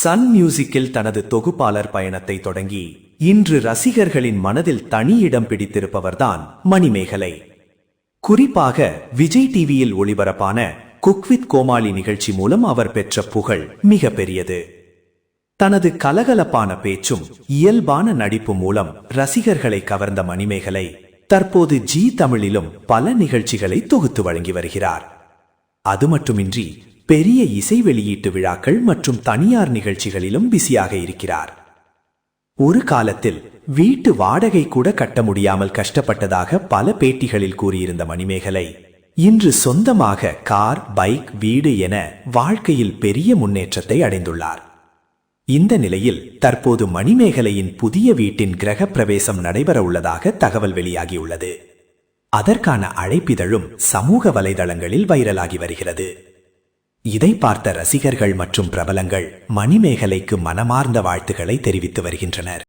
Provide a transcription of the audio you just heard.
Sun மியூசிக்கில் தனது தொகுப்பாளர் பயணத்தை தொடங்கி இன்று ரசிகர்களின் மனதில் தனி இடம் பிடித்திருப்பவர்தான் மணிமேகலை. குறிப்பாக விஜய் டிவியில் ஒளிபரப்பான குக் வித் கோமாளி நிகழ்ச்சி மூலம் அவர் பெற்ற புகழ் மிக பெரியது. தனது கலகலப்பான பேச்சும் இயல்பான நடிப்பு மூலம் ரசிகர்களை கவர்ந்த மணிமேகலை தற்போது ஜீ தமிழிலும் பல நிகழ்ச்சிகளை தொகுத்து வழங்கி வருகிறார். அது மட்டுமின்றி பெரிய இசை வெளியீட்டு விழாக்கள் மற்றும் தனியார் நிகழ்ச்சிகளிலும் பிஸியாக இருக்கிறார். ஒரு காலத்தில் வீட்டு வாடகை கூட கட்ட முடியாமல் கஷ்டப்பட்டதாக பல பேட்டிகளில் கூறியிருந்த மணிமேகலை இன்று சொந்தமாக கார், பைக், வீடு என வாழ்க்கையில் பெரிய முன்னேற்றத்தை அடைந்துள்ளார். இந்த நிலையில் தற்போது மணிமேகலையின் புதிய வீட்டின் கிரக பிரவேசம் நடைபெற உள்ளதாக தகவல் வெளியாகியுள்ளது. அதற்கான அழைப்பிதழும் சமூக வலைதளங்களில் வைரலாகி வருகிறது. இதை பார்த்த ரசிகர்கள் மற்றும் பிரபலங்கள் மணிமேகலைக்கு மனமார்ந்த வாழ்த்துக்களை தெரிவித்து வருகின்றனர்.